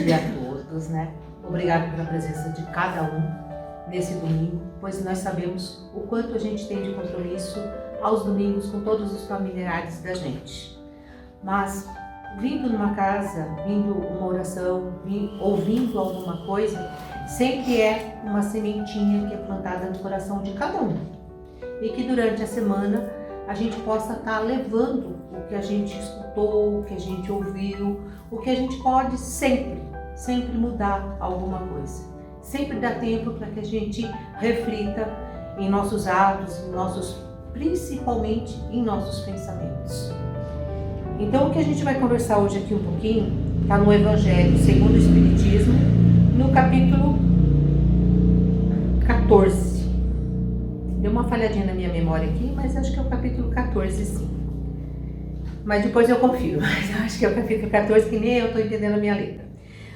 dia a todos, né? Obrigado pela presença de cada um nesse domingo, pois nós sabemos o quanto a gente tem de compromisso aos domingos com todos os familiares da gente. Mas vindo numa casa, vindo uma oração, ouvindo alguma coisa, sempre é uma sementinha que é plantada no coração de cada um. E que durante a semana a gente possa estar levando o que a gente escutou, o que a gente ouviu, o que a gente pode sempre mudar alguma coisa. Sempre dá tempo para que a gente reflita em nossos atos, principalmente em nossos pensamentos. Então o que a gente vai conversar hoje aqui um pouquinho está no Evangelho segundo o Espiritismo, no capítulo 14. Deu uma falhadinha na minha memória aqui, mas acho que é o capítulo 14, sim. Mas depois eu confiro, mas eu acho que é o capítulo 14, que nem eu estou entendendo a minha letra.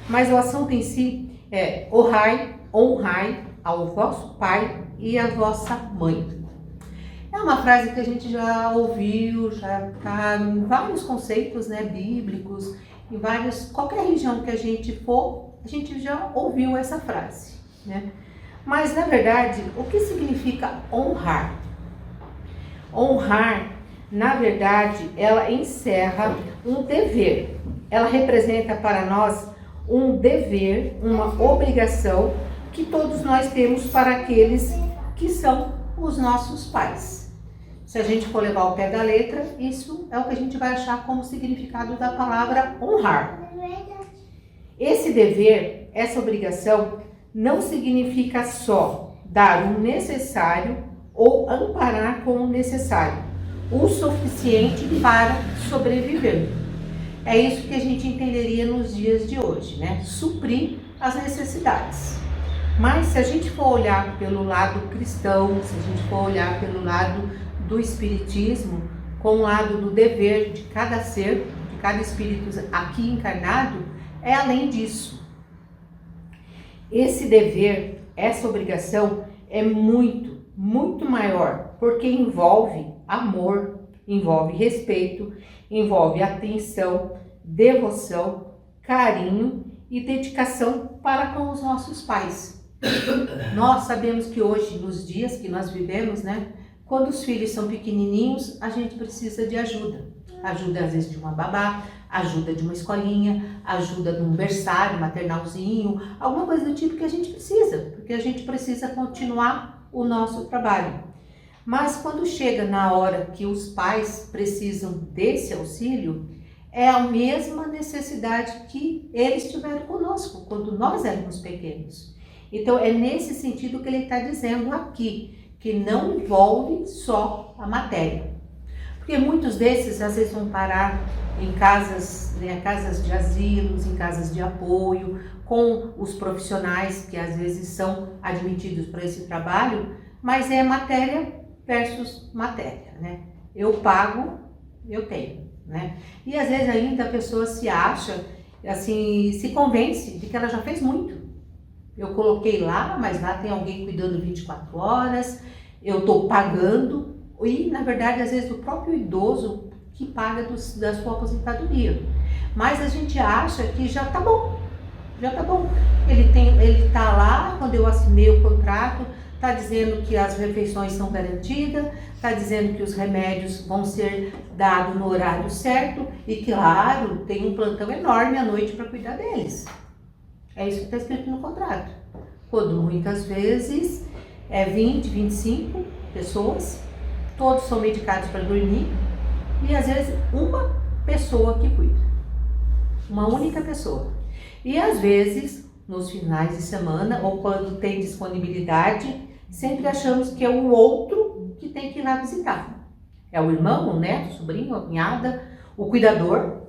Mas o assunto em si é: honrai ao vosso pai e à vossa mãe. É uma frase que a gente já ouviu, já está em vários conceitos, né, bíblicos, qualquer religião que a gente for, a gente já ouviu essa frase, né? Mas, na verdade, o que significa honrar? Honrar, na verdade, ela encerra um dever. Ela representa para nós um dever, uma obrigação que todos nós temos para aqueles que são os nossos pais. Se a gente for levar ao pé da letra, isso é o que a gente vai achar como significado da palavra honrar. Esse dever, essa obrigação, não significa só dar o necessário ou amparar com o necessário, o suficiente para sobreviver. É isso que a gente entenderia nos dias de hoje, né? Suprir as necessidades. Mas se a gente for olhar pelo lado cristão, se a gente for olhar pelo lado do espiritismo, com o lado do dever de cada ser, de cada espírito aqui encarnado, é além disso. Esse dever, essa obrigação é muito maior, porque envolve amor, envolve respeito, envolve atenção, devoção, carinho e dedicação para com os nossos pais. Nós sabemos que hoje, nos dias que nós vivemos, né, quando os filhos são pequenininhos, a gente precisa de ajuda. Ajuda às vezes de uma babá, ajuda de uma escolinha, ajuda de um berçário, maternalzinho, alguma coisa do tipo que a gente precisa, porque a gente precisa continuar o nosso trabalho. Mas quando chega na hora que os pais precisam desse auxílio, é a mesma necessidade que eles tiveram conosco, quando nós éramos pequenos. Então é nesse sentido que ele está dizendo aqui, que não envolve só a matéria. Porque muitos desses às vezes vão parar em casas, né, casas de asilos, em casas de apoio, com os profissionais que às vezes são admitidos para esse trabalho, mas é matéria versus matéria, né? Eu pago, eu tenho, né? E às vezes ainda a pessoa se acha, assim, se convence de que ela já fez muito. Eu coloquei lá, mas lá tem alguém cuidando 24 horas, eu estou pagando, e na verdade às vezes o próprio idoso que paga da sua aposentadoria. Mas a gente acha que já tá bom. Ele tá lá, quando eu assinei o contrato, tá dizendo que as refeições são garantidas, tá dizendo que os remédios vão ser dados no horário certo e que, claro, tem um plantão enorme à noite para cuidar deles. É isso que está escrito no contrato. Quando muitas vezes é 20, 25 pessoas, todos são medicados para dormir, e às vezes uma pessoa que cuida. Uma única pessoa. E às vezes, nos finais de semana, ou quando tem disponibilidade, sempre achamos que é o outro que tem que ir lá visitar. É o irmão, o neto, o sobrinho, a cunhada, o cuidador,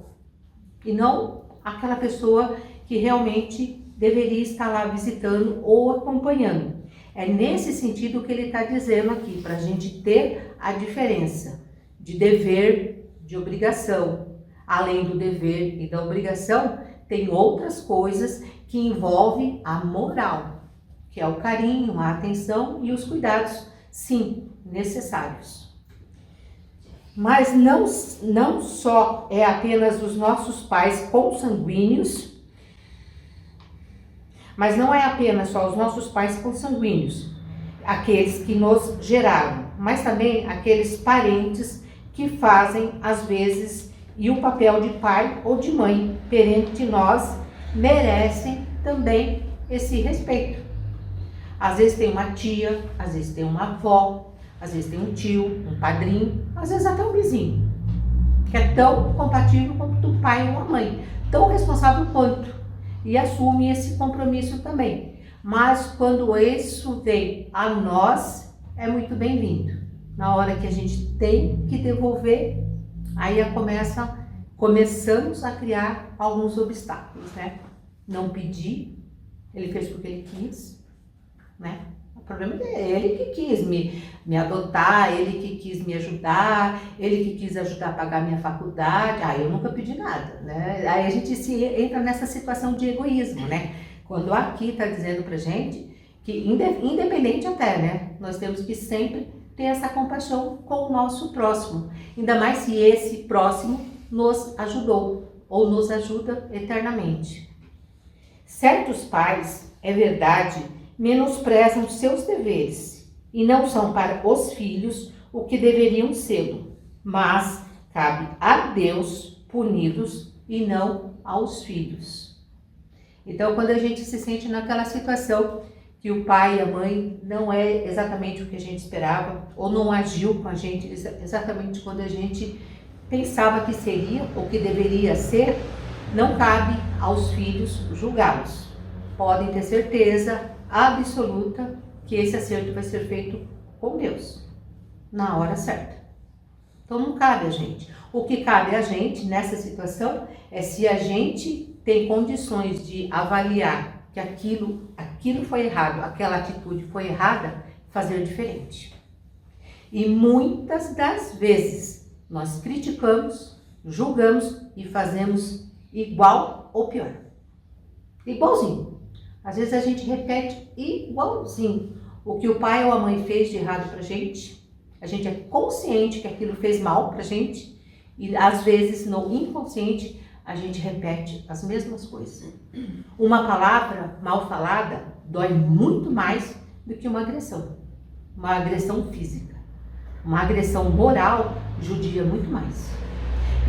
e não aquela pessoa que realmente deveria estar lá visitando ou acompanhando. É nesse sentido que ele está dizendo aqui, para a gente ter a diferença de dever, de obrigação. Além do dever e da obrigação, tem outras coisas que envolvem a moral, que é o carinho, a atenção e os cuidados, sim, necessários. Mas não só é apenas os nossos pais consanguíneos Mas não é apenas só os nossos pais consanguíneos, aqueles que nos geraram, mas também aqueles parentes que fazem, às vezes, e o papel de pai ou de mãe perante nós, merecem também esse respeito. Às vezes tem uma tia, às vezes tem uma avó, às vezes tem um tio, um padrinho, às vezes até um vizinho, que é tão compatível quanto o pai ou a mãe, tão responsável quanto, e assume esse compromisso também. Mas quando isso vem a nós, é muito bem-vindo. Na hora que a gente tem que devolver, aí começamos a criar alguns obstáculos, né? Não pedir, ele fez porque ele quis, né? O problema é ele que quis me adotar, ele que quis me ajudar, ele que quis ajudar a pagar minha faculdade. Eu nunca pedi nada, né? Aí a gente entra nessa situação de egoísmo, né? Quando aqui está dizendo pra gente que, independente até, né? Nós temos que sempre ter essa compaixão com o nosso próximo. Ainda mais se esse próximo nos ajudou ou nos ajuda eternamente. Certos pais, é verdade, menosprezam seus deveres e não são para os filhos o que deveriam ser, mas cabe a Deus puni-los e não aos filhos. Então, quando a gente se sente naquela situação que o pai e a mãe não é exatamente o que a gente esperava ou não agiu com a gente exatamente quando a gente pensava que seria ou que deveria ser, não cabe aos filhos julgá-los. Podem ter certeza absoluta que esse acerto vai ser feito com Deus, na hora certa. Então não cabe a gente. O que cabe a gente nessa situação é se a gente tem condições de avaliar que aquilo foi errado, aquela atitude foi errada, fazer diferente. E muitas das vezes nós criticamos, julgamos e fazemos igual ou pior. Igualzinho. Às vezes a gente repete igualzinho o que o pai ou a mãe fez de errado pra gente. A gente é consciente que aquilo fez mal pra gente e às vezes no inconsciente a gente repete as mesmas coisas. Uma palavra mal falada dói muito mais do que uma agressão física. Uma agressão moral judia muito mais.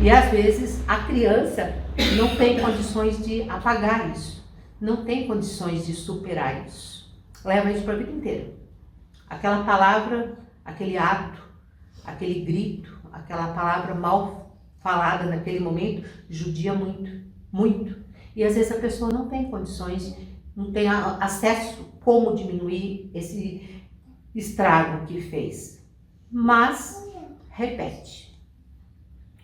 E às vezes a criança não tem condições de apagar isso. Não tem condições de superar isso. Leva isso para a vida inteira. Aquela palavra, aquele ato, aquele grito, aquela palavra mal falada naquele momento, judia muito, muito. E às vezes a pessoa não tem condições, não tem acesso como diminuir esse estrago que fez. Mas repete.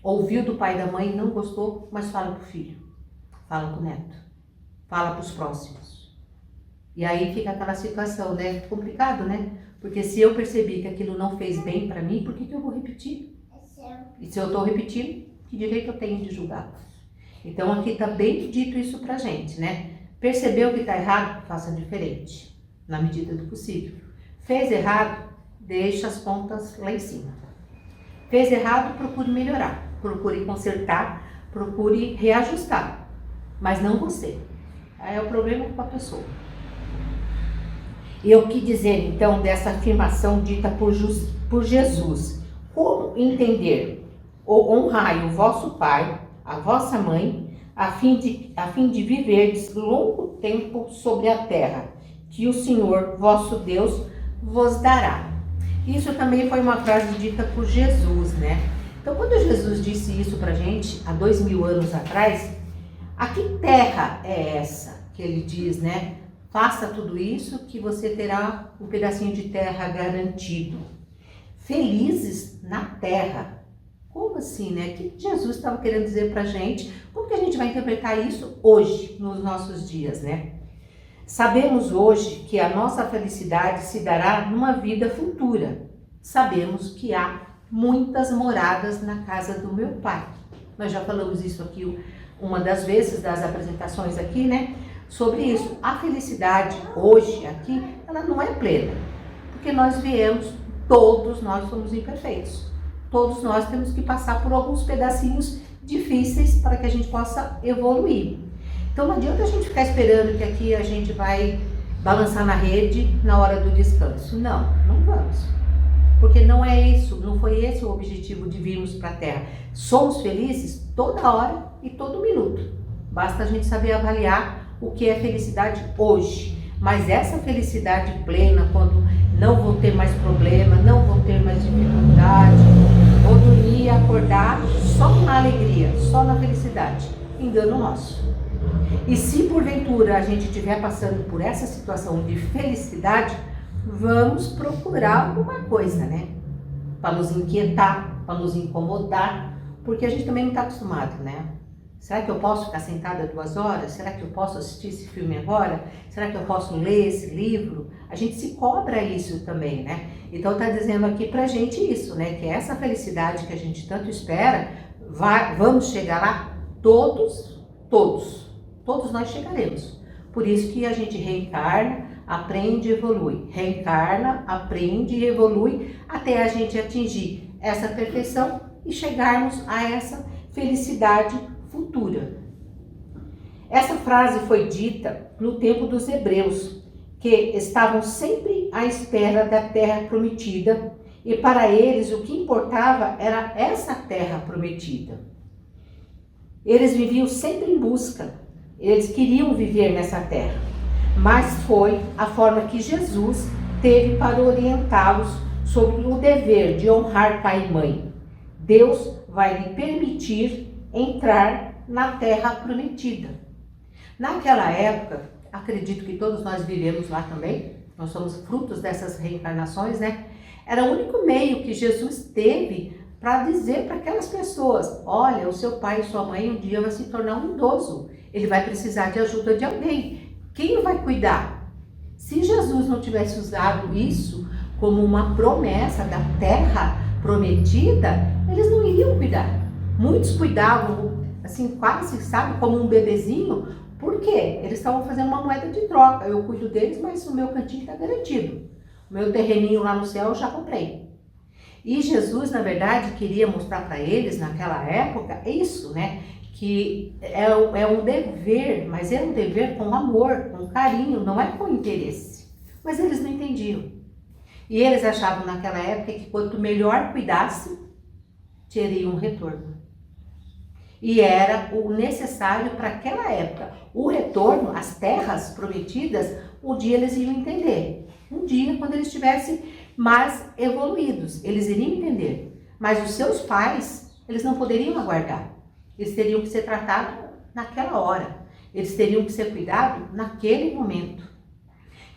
Ouviu do pai e da mãe, não gostou, mas fala pro filho, fala pro neto, fala pros próximos. E aí fica aquela situação, né? Complicado, né? Porque se eu percebi que aquilo não fez bem para mim, por que eu vou repetir? E se eu estou repetindo, que direito eu tenho de julgar? Então aqui está bem dito isso pra gente, né? Percebeu que está errado? Faça diferente, na medida do possível. Fez errado? Deixa as pontas lá em cima. Fez errado? Procure melhorar, procure consertar, procure reajustar, mas não você. Aí é o problema com a pessoa. E o que dizer então dessa afirmação dita por Jesus? Como entender? Honrai o vosso pai, a vossa mãe, a fim de viverdes longo tempo sobre a terra, que o Senhor vosso Deus vos dará. Isso também foi uma frase dita por Jesus, né? Então, quando Jesus disse isso pra gente, há 2000 anos atrás, a que terra é essa que ele diz, né? Faça tudo isso que você terá um pedacinho de terra garantido. Felizes na terra. Como assim, né? O que Jesus estava querendo dizer pra gente? Como que a gente vai interpretar isso hoje, nos nossos dias, né? Sabemos hoje que a nossa felicidade se dará numa vida futura. Sabemos que há muitas moradas na casa do meu pai. Nós já falamos isso aqui uma das vezes das apresentações aqui, né? Sobre isso. A felicidade hoje aqui, ela não é plena. Porque nós viemos, todos nós somos imperfeitos. Todos nós temos que passar por alguns pedacinhos difíceis para que a gente possa evoluir. Então não adianta a gente ficar esperando que aqui a gente vai balançar na rede na hora do descanso. Não, não vamos. Porque não é isso, não foi esse o objetivo de virmos para a Terra. Somos felizes toda hora e todo minuto. Basta a gente saber avaliar o que é felicidade hoje. Mas essa felicidade plena, quando não vou ter mais problema, não vou ter mais dificuldade, vou dormir e acordar só na alegria, só na felicidade. Engano nosso. E se porventura a gente estiver passando por essa situação de felicidade, vamos procurar alguma coisa, né? Para nos inquietar, para nos incomodar, porque a gente também não está acostumado, né? Será que eu posso ficar sentada 2 horas? Será que eu posso assistir esse filme agora? Será que eu posso ler esse livro? A gente se cobra isso também, né? Então está dizendo aqui pra gente isso, né? Que essa felicidade que a gente tanto espera, vamos chegar lá todos nós chegaremos. Por isso que a gente reencarna, aprende e evolui. Reencarna, aprende e evolui até a gente atingir essa perfeição e chegarmos a essa felicidade futura. Essa frase foi dita no tempo dos hebreus, que estavam sempre à espera da terra prometida, e para eles o que importava era essa terra prometida. Eles viviam sempre em busca, eles queriam viver nessa terra, mas foi a forma que Jesus teve para orientá-los sobre o dever de honrar pai e mãe. Deus vai lhe permitir entrar na terra prometida. Naquela época, acredito que todos nós vivemos lá também, nós somos frutos dessas reencarnações, né? Era o único meio que Jesus teve para dizer para aquelas pessoas: olha, o seu pai e sua mãe um dia vai se tornar um idoso, ele vai precisar de ajuda de alguém. Quem vai cuidar? Se Jesus não tivesse usado isso como uma promessa da terra prometida, eles não iriam cuidar. Muitos cuidavam, assim, quase, sabe, como um bebezinho. Por quê? Eles estavam fazendo uma moeda de troca. Eu cuido deles, mas o meu cantinho está garantido. O meu terreninho lá no céu eu já comprei. E Jesus, na verdade, queria mostrar para eles, naquela época, isso, né? Que é um dever, mas é um dever com amor, com carinho, não é com interesse. Mas eles não entendiam. E eles achavam naquela época que quanto melhor cuidasse, teria um retorno. E era o necessário para aquela época. O retorno, as terras prometidas, um dia eles iam entender. Um dia, quando eles estivessem mais evoluídos, eles iriam entender. Mas os seus pais, eles não poderiam aguardar. Eles teriam que ser tratados naquela hora. Eles teriam que ser cuidados naquele momento.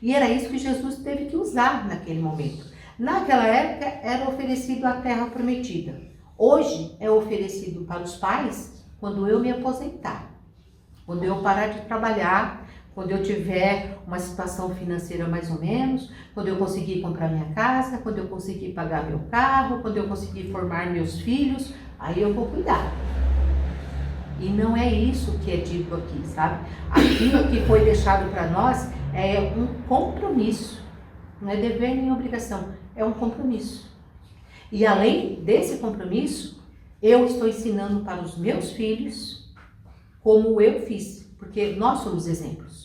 E era isso que Jesus teve que usar naquele momento. Naquela época, era oferecido a terra prometida. Hoje é oferecido para os pais quando eu me aposentar, quando eu parar de trabalhar, quando eu tiver uma situação financeira mais ou menos, quando eu conseguir comprar minha casa, quando eu conseguir pagar meu carro, quando eu conseguir formar meus filhos, aí eu vou cuidar. E não é isso que é dito aqui, sabe? Aquilo que foi deixado para nós é um compromisso, não é dever nem obrigação, é um compromisso. E além desse compromisso, eu estou ensinando para os meus filhos como eu fiz, porque nós somos exemplos.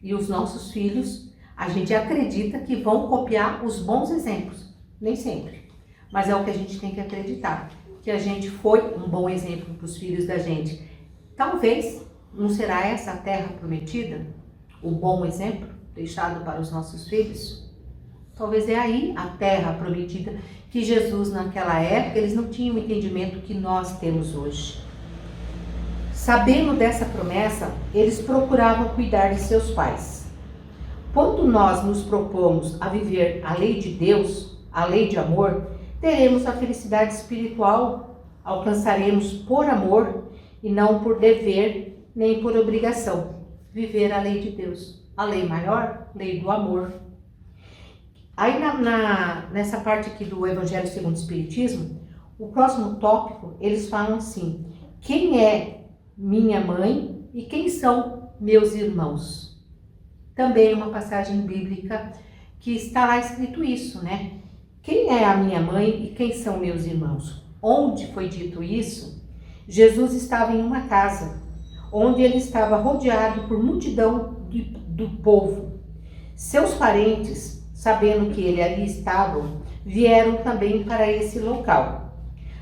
E os nossos filhos, a gente acredita que vão copiar os bons exemplos, nem sempre. Mas é o que a gente tem que acreditar, que a gente foi um bom exemplo para os filhos da gente. Talvez não será essa a terra prometida, o bom exemplo deixado para os nossos filhos? Talvez é aí a terra prometida que Jesus, naquela época, eles não tinham o entendimento que nós temos hoje. Sabendo dessa promessa, eles procuravam cuidar de seus pais. Quando nós nos propomos a viver a lei de Deus, a lei de amor, teremos a felicidade espiritual, alcançaremos por amor e não por dever nem por obrigação. Viver a lei de Deus, a lei maior, lei do amor. Aí nessa parte aqui do Evangelho segundo o Espiritismo, o próximo tópico, eles falam assim: quem é minha mãe e quem são meus irmãos? Também uma passagem bíblica que está lá escrito isso, né? Quem é a minha mãe e quem são meus irmãos? Onde foi dito isso? Jesus estava em uma casa, onde ele estava rodeado por multidão do povo. Seus parentes, sabendo que ele ali estava, vieram também para esse local.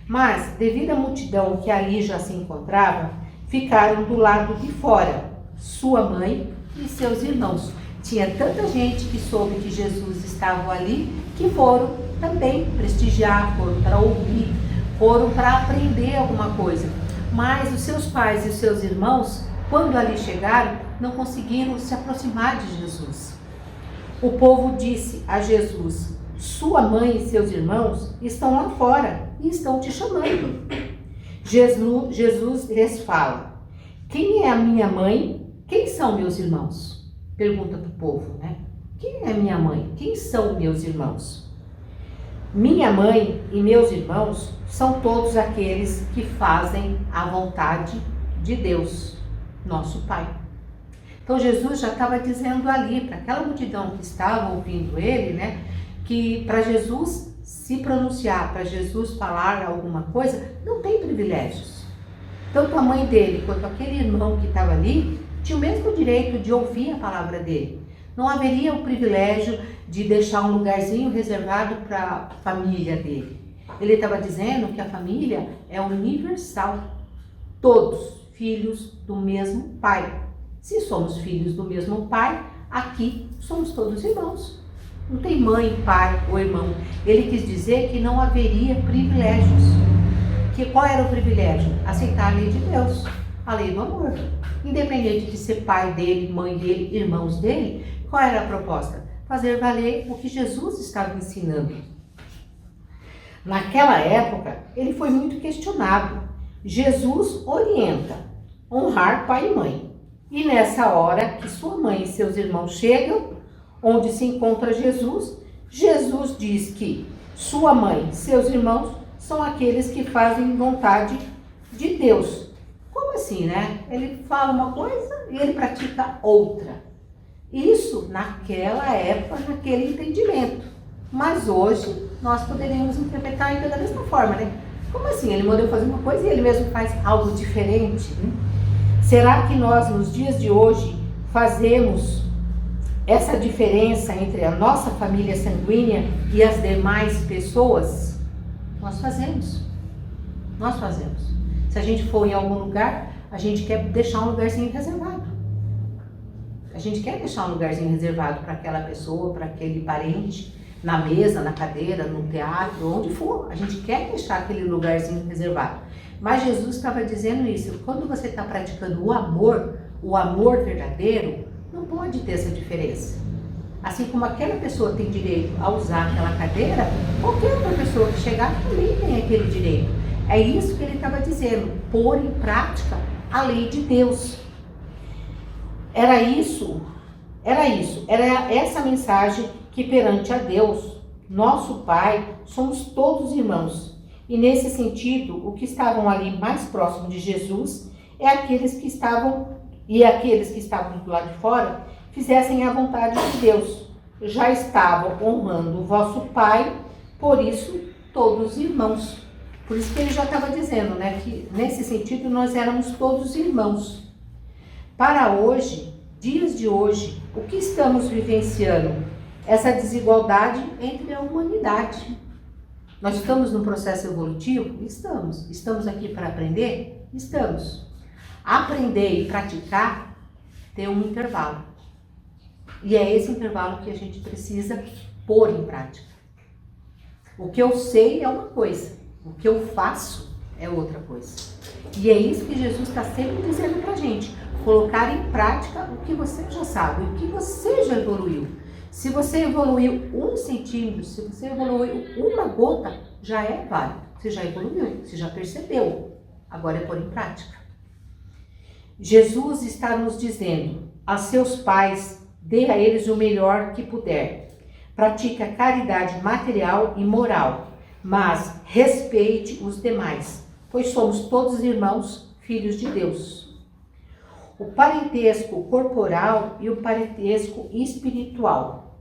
Mas, devido à multidão que ali já se encontrava, ficaram do lado de fora, sua mãe e seus irmãos. Tinha tanta gente que soube que Jesus estava ali, que foram também prestigiar, foram para ouvir, foram para aprender alguma coisa. Mas os seus pais e os seus irmãos, quando ali chegaram, não conseguiram se aproximar de Jesus. O povo disse a Jesus: sua mãe e seus irmãos estão lá fora e estão te chamando. Jesus lhes fala: quem é a minha mãe? Quem são meus irmãos? Pergunta para o povo, né? Quem é minha mãe? Quem são meus irmãos? Minha mãe e meus irmãos são todos aqueles que fazem a vontade de Deus, nosso Pai. Então Jesus já estava dizendo ali para aquela multidão que estava ouvindo ele, né, que para Jesus se pronunciar, para Jesus falar alguma coisa, não tem privilégios. Tanto a mãe dele quanto aquele irmão que estava ali tinha o mesmo direito de ouvir a palavra dele. Não haveria o privilégio de deixar um lugarzinho reservado para a família dele. Ele estava dizendo que a família é universal. Todos filhos do mesmo pai. Se somos filhos do mesmo pai, aqui somos todos irmãos. Não tem mãe, pai ou irmão. Ele quis dizer que não haveria privilégios. Qual era o privilégio? Aceitar a lei de Deus, a lei do amor. Independente de ser pai dele, mãe dele, irmãos dele, qual era a proposta? Fazer valer o que Jesus estava ensinando. Naquela época, ele foi muito questionado. Jesus orienta honrar pai e mãe. E nessa hora que sua mãe e seus irmãos chegam, onde se encontra Jesus, Jesus diz que sua mãe e seus irmãos são aqueles que fazem vontade de Deus. Como assim, né? Ele fala uma coisa e ele pratica outra. Isso naquela época, naquele entendimento. Mas hoje nós poderíamos interpretar ainda da mesma forma, né? Como assim? Ele mandou fazer uma coisa e ele mesmo faz algo diferente, né? Será que nós, nos dias de hoje, fazemos essa diferença entre a nossa família sanguínea e as demais pessoas? Nós fazemos. Nós fazemos. Se a gente for em algum lugar, a gente quer deixar um lugarzinho reservado. A gente quer deixar um lugarzinho reservado para aquela pessoa, para aquele parente, na mesa, na cadeira, no teatro, onde for. A gente quer deixar aquele lugarzinho reservado. Mas Jesus estava dizendo isso. Quando você está praticando o amor verdadeiro, não pode ter essa diferença. Assim como aquela pessoa tem direito a usar aquela cadeira, qualquer outra pessoa que chegar também tem aquele direito. É isso que ele estava dizendo, pôr em prática a lei de Deus. Era essa mensagem que perante a Deus, nosso Pai, somos todos irmãos. E nesse sentido, o que estavam ali mais próximo de Jesus é aqueles que estavam do lado de fora fizessem a vontade de Deus. Já estavam honrando o vosso Pai, por isso todos irmãos. Por isso que ele já estava dizendo, né, que nesse sentido nós éramos todos irmãos. Para hoje, dias de hoje, o que estamos vivenciando? Essa desigualdade entre a humanidade. Nós estamos no processo evolutivo? Estamos. Estamos aqui para aprender? Estamos. Aprender e praticar tem um intervalo. E é esse intervalo que a gente precisa pôr em prática. O que eu sei é uma coisa, o que eu faço é outra coisa. E é isso que Jesus está sempre dizendo para a gente. Colocar em prática o que você já sabe, o que você já evoluiu. Se você evoluiu 1 centímetro, se você evoluiu uma gota, já é válido. Você já evoluiu, você já percebeu. Agora é pôr em prática. Jesus está nos dizendo, a seus pais, dê a eles o melhor que puder. Pratique a caridade material e moral, mas respeite os demais, pois somos todos irmãos, filhos de Deus. O parentesco corporal e o parentesco espiritual.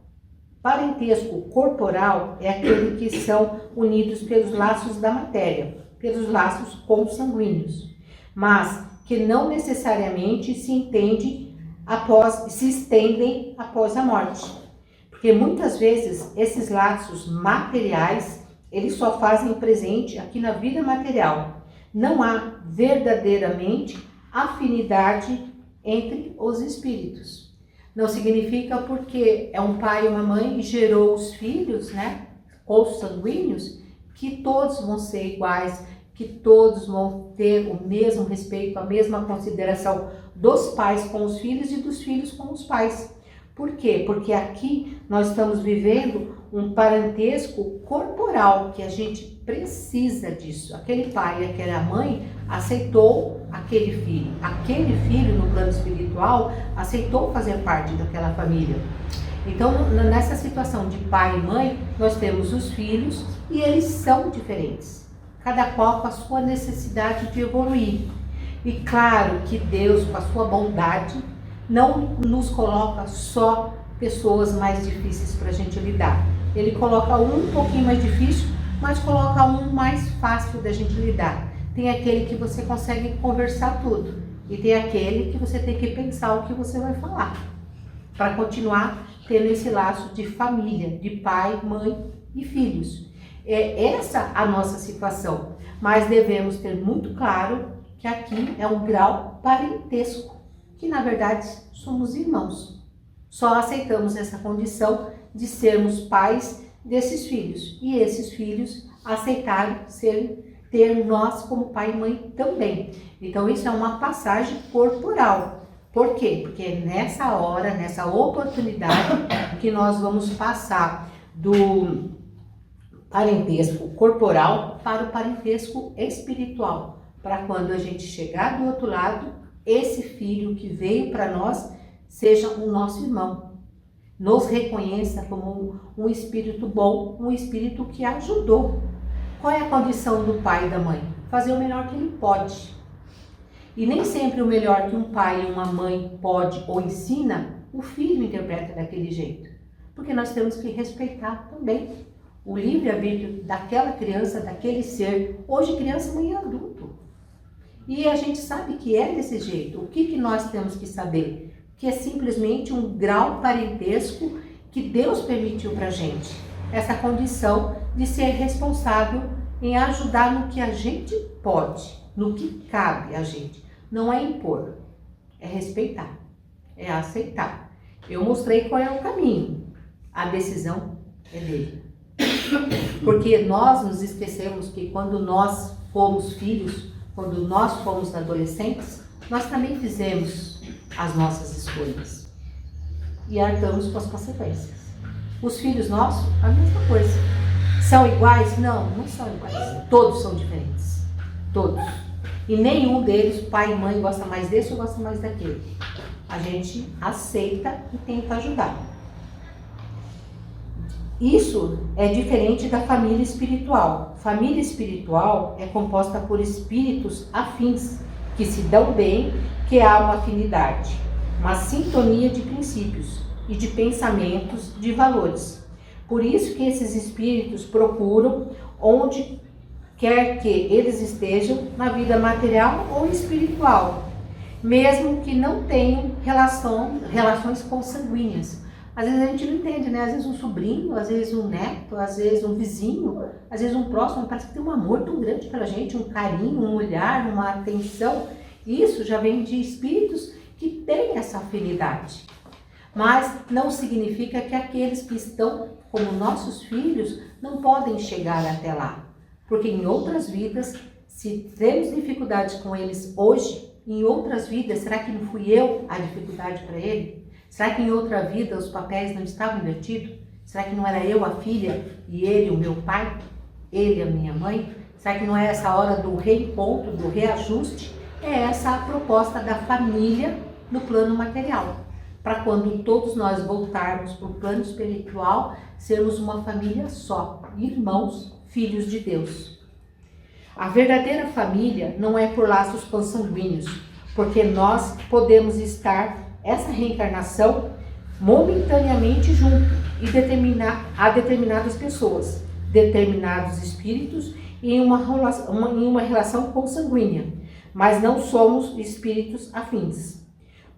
Parentesco corporal é aquele que são unidos pelos laços da matéria, pelos laços consanguíneos. Mas que não necessariamente se estendem após a morte. Porque muitas vezes esses laços materiais, eles só fazem presente aqui na vida material. Não há verdadeiramente afinidade entre os espíritos. Não significa porque é um pai e uma mãe e gerou os filhos, né, consanguíneos, que todos vão ser iguais, que todos vão ter o mesmo respeito, a mesma consideração dos pais com os filhos e dos filhos com os pais. Por quê? Porque aqui nós estamos vivendo um parentesco corporal, que a gente precisa disso. Aquele pai e aquela mãe aceitou aquele filho no plano espiritual aceitou fazer parte daquela família. Então, nessa situação de pai e mãe, nós temos os filhos e eles são diferentes, cada qual com a sua necessidade de evoluir. E claro que Deus, com a sua bondade, não nos coloca só pessoas mais difíceis para a gente lidar. Ele coloca um pouquinho mais difícil, mas coloca um mais fácil da gente lidar. Tem aquele que você consegue conversar tudo e tem aquele que você tem que pensar o que você vai falar para continuar tendo esse laço de família, de pai, mãe e filhos. É essa a nossa situação, mas devemos ter muito claro que aqui é um grau parentesco, que na verdade somos irmãos. Só aceitamos essa condição de sermos pais desses filhos e esses filhos aceitaram ter nós como pai e mãe também. Então isso é uma passagem corporal. Por quê? Porque nessa hora, nessa oportunidade que nós vamos passar do parentesco corporal para o parentesco espiritual. Para quando a gente chegar do outro lado, esse filho que veio para nós seja o nosso irmão. Nos reconheça como um espírito bom, um espírito que ajudou. Qual é a condição do pai e da mãe? Fazer o melhor que ele pode. E nem sempre o melhor que um pai e uma mãe pode ou ensina, o filho interpreta daquele jeito. Porque nós temos que respeitar também o livre-arbítrio daquela criança, daquele ser, hoje criança, amanhã adulto. E a gente sabe que é desse jeito. O que nós temos que saber? Que é simplesmente um grau parentesco que Deus permitiu para a gente. Essa condição de ser responsável em ajudar no que a gente pode, no que cabe a gente. Não é impor, é respeitar, é aceitar. Eu mostrei qual é o caminho, a decisão é dele. Porque nós nos esquecemos que quando nós fomos filhos, quando nós fomos adolescentes, nós também fizemos as nossas escolhas e arcamos com as consequências. Os filhos nossos, a mesma coisa. São iguais? Não, não são iguais. Todos são diferentes. Todos. E nenhum deles, pai e mãe, gosta mais desse ou gosta mais daquele. A gente aceita e tenta ajudar. Isso é diferente da família espiritual. Família espiritual é composta por espíritos afins, que se dão bem, que há uma afinidade, uma sintonia de princípios e de pensamentos, de valores. Por isso que esses espíritos procuram onde quer que eles estejam, na vida material ou espiritual, mesmo que não tenham relações consanguíneas. Às vezes a gente não entende, né? Às vezes um sobrinho, às vezes um neto, às vezes um vizinho, às vezes um próximo, parece que tem um amor tão grande pela gente, um carinho, um olhar, uma atenção. Isso já vem de espíritos que têm essa afinidade. Mas não significa que aqueles que estão como nossos filhos não podem chegar até lá. Porque em outras vidas, se temos dificuldades com eles hoje, em outras vidas, será que não fui eu a dificuldade para ele? Será que em outra vida os papéis não estavam invertidos? Será que não era eu a filha e ele o meu pai? Ele a minha mãe? Será que não é essa hora do reencontro, do reajuste? É essa a proposta da família no plano material. Para quando todos nós voltarmos para o plano espiritual, sermos uma família só, irmãos, filhos de Deus. A verdadeira família não é por laços consanguíneos, porque nós podemos estar essa reencarnação momentaneamente junto e a determinadas pessoas, determinados espíritos em uma relação consanguínea. mas não somos espíritos afins.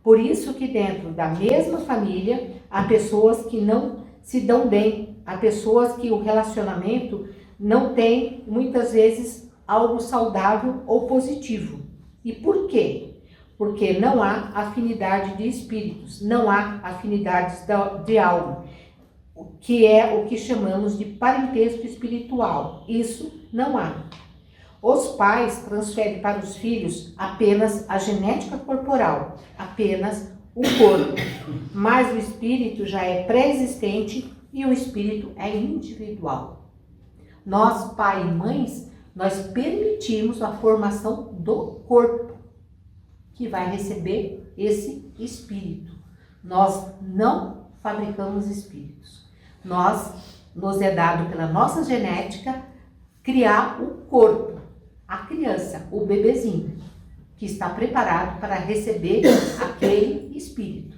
Por isso que dentro da mesma família há pessoas que não se dão bem, há pessoas que o relacionamento não tem muitas vezes algo saudável ou positivo. E por quê? Porque não há afinidade de espíritos, não há afinidades de alma, que é o que chamamos de parentesco espiritual. Isso não há. Os pais transferem para os filhos apenas a genética corporal, apenas o corpo, mas o espírito já é pré-existente e o espírito é individual. Nós, pai e mães, nós permitimos a formação do corpo, que vai receber esse espírito. Nós não fabricamos espíritos. Nos é dado pela nossa genética criar o corpo, a criança, o bebezinho, que está preparado para receber aquele espírito.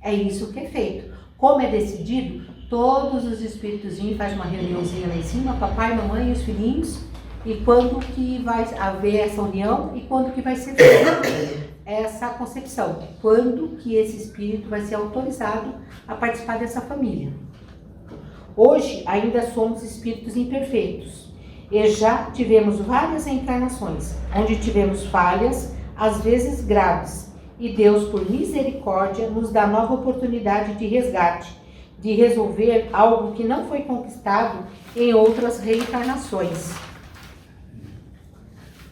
É isso que é feito. Como é decidido, todos os espíritozinhos fazem uma reuniãozinha lá em cima, papai, mamãe e os filhinhos, e quando que vai haver essa união e quando que vai ser feita essa concepção, quando que esse espírito vai ser autorizado a participar dessa família. Hoje ainda somos espíritos imperfeitos e já tivemos várias encarnações, onde tivemos falhas, às vezes graves, e Deus, por misericórdia, nos dá nova oportunidade de resgate, de resolver algo que não foi conquistado em outras reencarnações,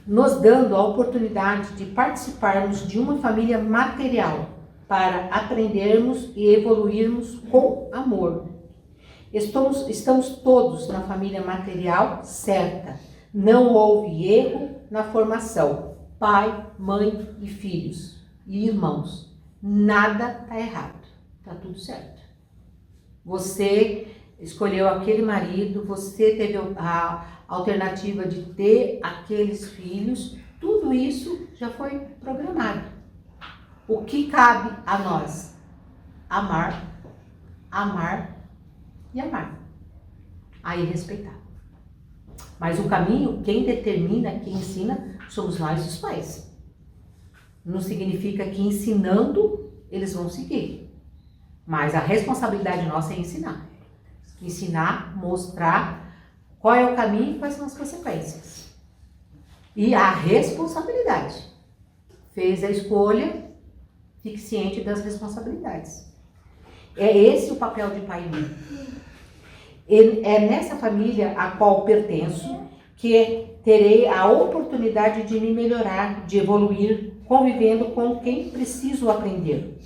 nos dando a oportunidade de participarmos de uma família material, para aprendermos e evoluirmos com amor. Estamos todos na família material certa. Não houve erro na formação. Pai, mãe e filhos e irmãos. Nada está errado. Está tudo certo. Você escolheu aquele marido, você teve a alternativa de ter aqueles filhos. Tudo isso já foi programado. O que cabe a nós? Amar, amar e amar. Aí respeitar. Mas o caminho, quem determina, quem ensina, somos nós os pais. Não significa que ensinando, eles vão seguir. Mas a responsabilidade nossa é ensinar. Ensinar, mostrar qual é o caminho e quais são as consequências. E a responsabilidade. Fez a escolha, fique ciente das responsabilidades. É esse o papel de pai e mãe. É nessa família a qual pertenço que terei a oportunidade de me melhorar, de evoluir, convivendo com quem preciso aprender,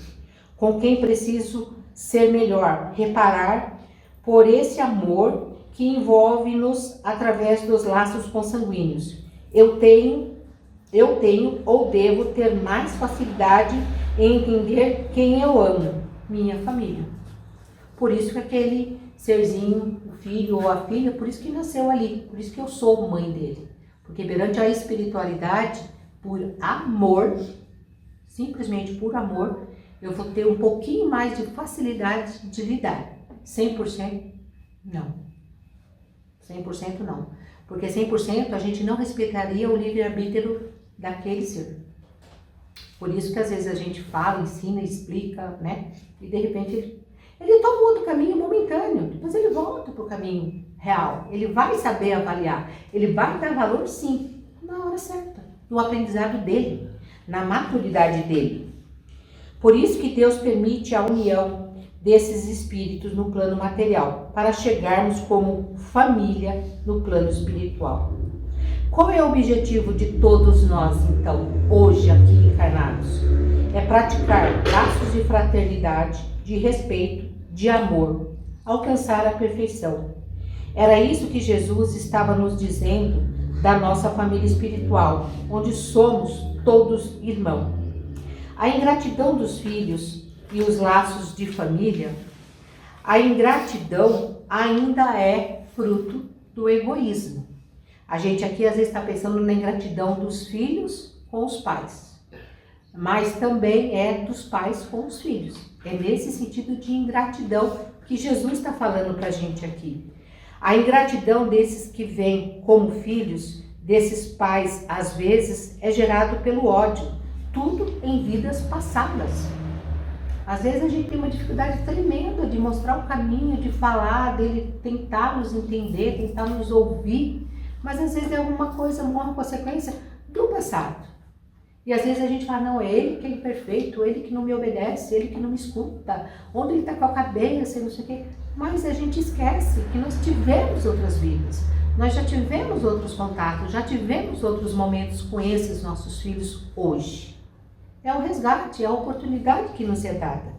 com quem preciso ser melhor, reparar por esse amor que envolve-nos através dos laços consanguíneos. Eu tenho ou devo ter mais facilidade em entender quem eu amo, minha família. Por isso que aquele serzinho, o filho ou a filha, por isso que nasceu ali, por isso que eu sou mãe dele. Porque perante a espiritualidade, por amor, simplesmente por amor, eu vou ter um pouquinho mais de facilidade de lidar. 100% não. 100% não. Porque 100% a gente não respeitaria o livre-arbítrio daquele ser. Por isso que às vezes a gente fala, ensina, explica, né? E de repente ele toma outro caminho momentâneo, depois ele volta para o caminho real. Ele vai saber avaliar, ele vai dar valor sim, na hora certa, no aprendizado dele, na maturidade dele. Por isso que Deus permite a união desses espíritos no plano material, para chegarmos como família no plano espiritual. Qual é o objetivo de todos nós, então, hoje aqui encarnados? É praticar laços de fraternidade, de respeito, de amor, alcançar a perfeição. Era isso que Jesus estava nos dizendo da nossa família espiritual, onde somos todos irmãos. A ingratidão dos filhos e os laços de família, a ingratidão ainda é fruto do egoísmo. A gente aqui às vezes está pensando na ingratidão dos filhos com os pais, mas também é dos pais com os filhos. É nesse sentido de ingratidão que Jesus está falando para a gente aqui. A ingratidão desses que vêm como filhos desses pais, às vezes, é gerado pelo ódio. Tudo em vidas passadas. Às vezes a gente tem uma dificuldade tremenda de mostrar o caminho, de falar, dele tentar nos entender, tentar nos ouvir, mas às vezes é alguma coisa, uma consequência do passado. E às vezes a gente fala, não, é ele que é imperfeito, ele que não me obedece, ele que não me escuta, onde ele está com a cabeça, não sei o quê. Mas a gente esquece que nós tivemos outras vidas, nós já tivemos outros contatos, já tivemos outros momentos com esses nossos filhos hoje. É o resgate, é a oportunidade que nos é dada.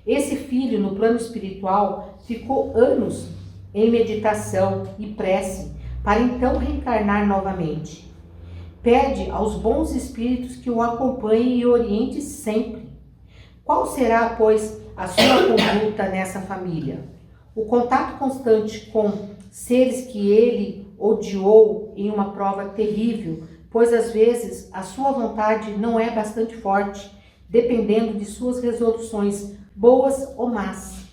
Esse filho, no plano espiritual, ficou anos em meditação e prece, para então reencarnar novamente. Pede aos bons espíritos que o acompanhem e oriente sempre. Qual será, pois, a sua conduta nessa família? O contato constante com seres que ele odiou em uma prova terrível, pois às vezes a sua vontade não é bastante forte, dependendo de suas resoluções, boas ou más.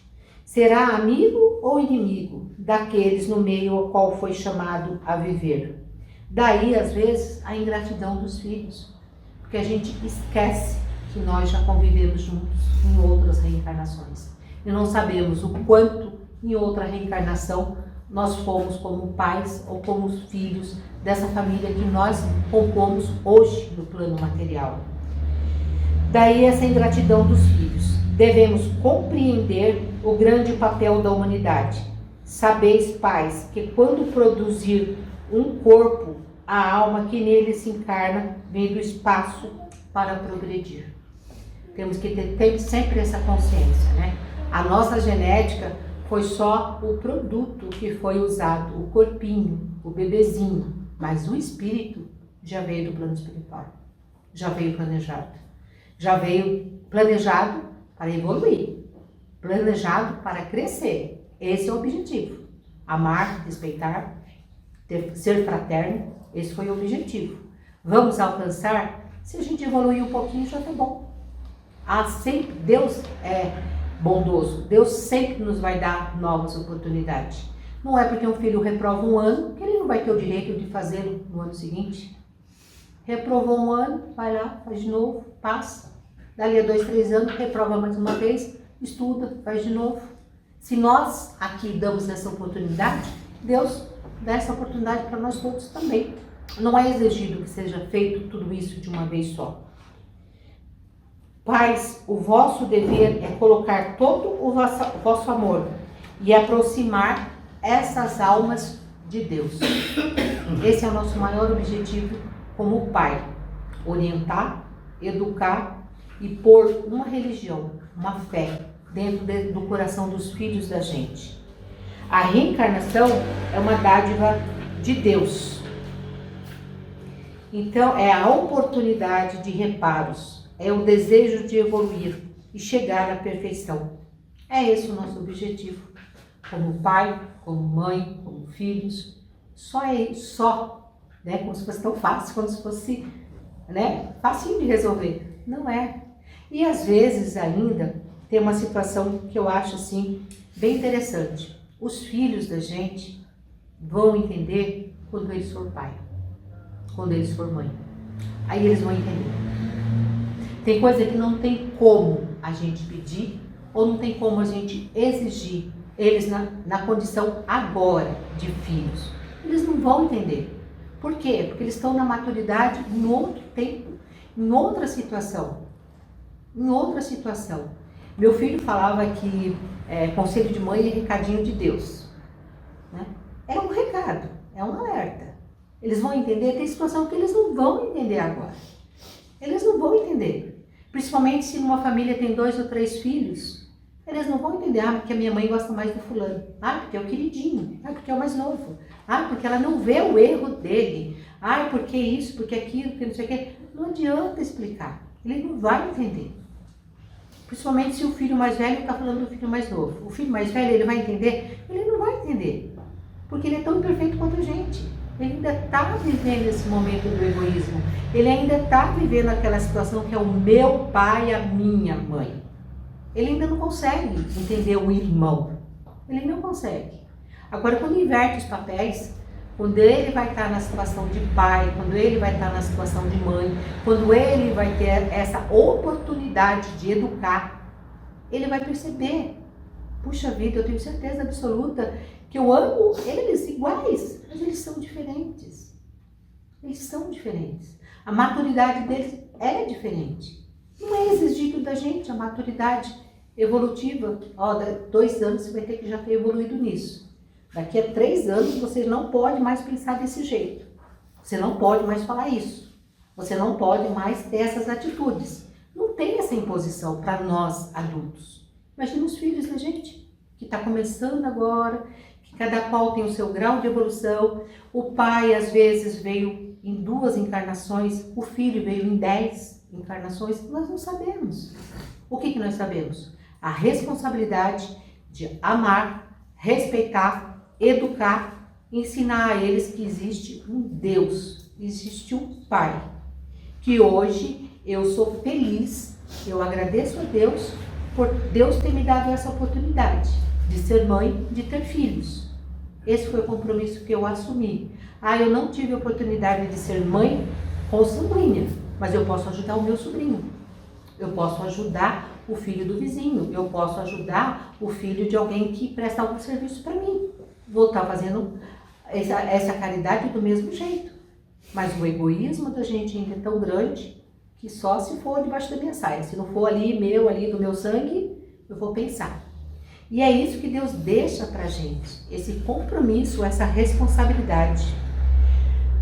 Será amigo ou inimigo daqueles no meio ao qual foi chamado a viver? Daí, às vezes, a ingratidão dos filhos, porque a gente esquece que nós já convivemos juntos em outras reencarnações. E não sabemos o quanto em outra reencarnação nós fomos como pais ou como filhos dessa família que nós compomos hoje no plano material. Daí essa ingratidão dos filhos. Devemos compreender o grande papel da humanidade. Sabeis, pais, que quando produzir um corpo, a alma que nele se encarna vem do espaço para progredir. Temos que ter sempre essa consciência, né? A nossa genética foi só o produto que foi usado, o corpinho, o bebezinho, mas o espírito já veio do plano espiritual, já veio planejado para evoluir, planejado para crescer. Esse é o objetivo. Amar, respeitar, ser fraterno, esse foi o objetivo. Vamos alcançar? Se a gente evoluir um pouquinho, já tá bom. Deus é bondoso, Deus sempre nos vai dar novas oportunidades. Não é porque um filho reprova um ano que ele não vai ter o direito de fazê-lo no ano seguinte. Reprovou um ano, vai lá, faz de novo, passa. Dali a 2, 3 anos, reprova mais uma vez, estuda, faz de novo. Se nós aqui damos essa oportunidade, Deus dá essa oportunidade para nós todos também. Não é exigido que seja feito tudo isso de uma vez só. Pais, o vosso dever é colocar todo o vosso amor e aproximar essas almas de Deus. Esse é o nosso maior objetivo como pai. Orientar, educar e pôr uma religião, uma fé dentro do coração dos filhos da gente. A reencarnação é uma dádiva de Deus. Então, é a oportunidade de reparos, é o desejo de evoluir e chegar à perfeição. É esse o nosso objetivo, como pai, como mãe, como filhos. Né? Como se fosse tão fácil, como se fosse, né, facinho de resolver. Não é. E às vezes ainda tem uma situação que eu acho assim bem interessante. Os filhos da gente vão entender quando eles for pai, quando eles for mãe. Aí eles vão entender. Tem coisa que não tem como a gente pedir ou não tem como a gente exigir eles na condição agora de filhos. Eles não vão entender. Por quê? Porque eles estão na maturidade em outro tempo, em outra situação. Em outra situação. Meu filho falava que conselho de mãe é recadinho de Deus. Né? É um recado, é um alerta. Eles vão entender, tem situação que eles não vão entender agora. Eles não vão entender. Principalmente se numa família tem 2 ou 3 filhos, eles não vão entender, porque a minha mãe gosta mais do fulano. Porque é o queridinho. Porque é o mais novo. Porque ela não vê o erro dele. Porque isso, porque aquilo, porque não sei o quê. Não adianta explicar. Ele não vai entender. Principalmente se o filho mais velho está falando do filho mais novo. O filho mais velho, ele vai entender? Ele não vai entender. Porque ele é tão imperfeito quanto a gente. Ele ainda está vivendo esse momento do egoísmo. Ele ainda está vivendo aquela situação que é o meu pai e a minha mãe. Ele ainda não consegue entender o irmão. Ele não consegue. Agora, quando inverte os papéis, quando ele vai estar na situação de pai, quando ele vai estar na situação de mãe, quando ele vai ter essa oportunidade de educar, ele vai perceber, puxa vida, eu tenho certeza absoluta que eu amo eles iguais, mas eles são diferentes. Eles são diferentes. A maturidade deles é diferente. Não é exigido da gente a maturidade evolutiva. Ó, 2 anos você vai ter que já ter evoluído nisso. Daqui a 3 anos você não pode mais pensar desse jeito. Você não pode mais falar isso. Você não pode mais ter essas atitudes. Não tem essa imposição para nós adultos. Imagina os filhos da gente, que está começando agora, que cada qual tem o seu grau de evolução. O pai às vezes veio em 2 encarnações, o filho veio em 10 encarnações. Nós não sabemos. O que nós sabemos? A responsabilidade de amar, respeitar, educar, ensinar a eles que existe um Deus, existe um Pai, que hoje eu sou feliz, eu agradeço a Deus por Deus ter me dado essa oportunidade de ser mãe, de ter filhos. Esse foi o compromisso que eu assumi. Eu não tive a oportunidade de ser mãe consanguínea, mas eu posso ajudar o meu sobrinho, eu posso ajudar o filho do vizinho, eu posso ajudar o filho de alguém que presta algum serviço para mim. Vou estar fazendo essa caridade do mesmo jeito. Mas o egoísmo da gente ainda é tão grande que só se for debaixo da minha saia. Se não for ali do meu sangue, eu vou pensar. E é isso que Deus deixa pra gente, esse compromisso, essa responsabilidade.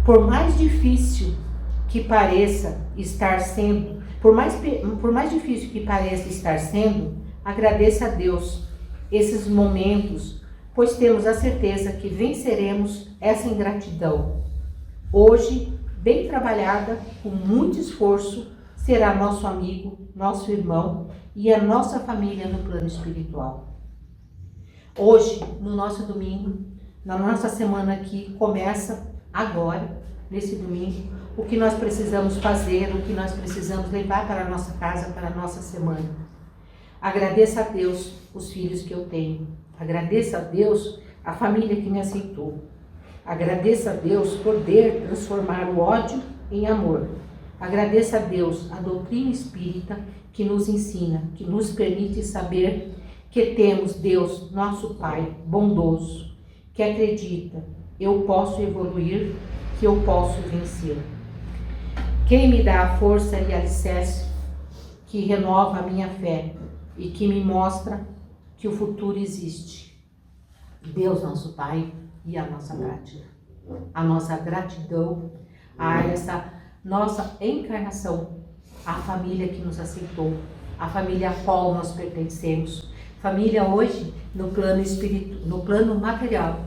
Por mais difícil que pareça estar sendo, por mais difícil que pareça estar sendo, agradeça a Deus esses momentos, pois temos a certeza que venceremos essa ingratidão. Hoje, bem trabalhada, com muito esforço, será nosso amigo, nosso irmão e a nossa família no plano espiritual. Hoje, no nosso domingo, na nossa semana que começa agora, nesse domingo, o que nós precisamos fazer, o que nós precisamos levar para a nossa casa, para a nossa semana. Agradeça a Deus os filhos que eu tenho. Agradeça a Deus a família que me aceitou. Agradeça a Deus poder transformar o ódio em amor. Agradeça a Deus a doutrina espírita que nos ensina, que nos permite saber que temos Deus, nosso Pai, bondoso, que acredita, eu posso evoluir, que eu posso vencer. Quem me dá a força e alicerce que renova a minha fé e que me mostra que o futuro existe. Deus, nosso Pai, e a nossa gratidão. A nossa gratidão a essa nossa encarnação, a família que nos aceitou, a família a qual nós pertencemos, família hoje no plano espírito, no plano material.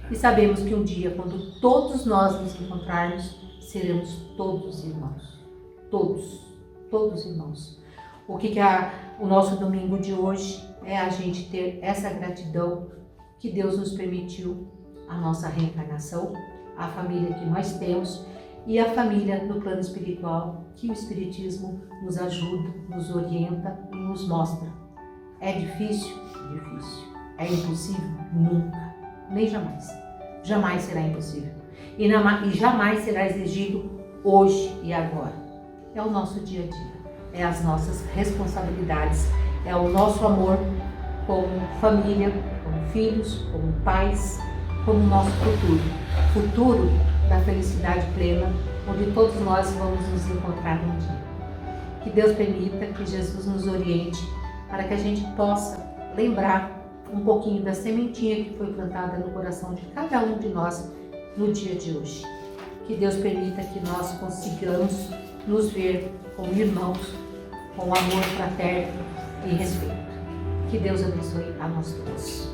E sabemos que um dia, quando todos nós nos encontrarmos, seremos todos irmãos. Todos irmãos. O que o nosso domingo de hoje é a gente ter essa gratidão que Deus nos permitiu, a nossa reencarnação, a família que nós temos e a família no plano espiritual, que o Espiritismo nos ajuda, nos orienta e nos mostra. É difícil? Difícil. É impossível? Nunca. Nem jamais. Jamais será impossível. E jamais será exigido hoje e agora. É o nosso dia a dia. É as nossas responsabilidades. É o nosso amor como família, como filhos, como pais, como nosso futuro. Futuro da felicidade plena, onde todos nós vamos nos encontrar um dia. Que Deus permita, que Jesus nos oriente, para que a gente possa lembrar um pouquinho da sementinha que foi plantada no coração de cada um de nós no dia de hoje. Que Deus permita que nós consigamos nos ver como irmãos, com amor fraterno e respeito. Que Deus abençoe a nós todos.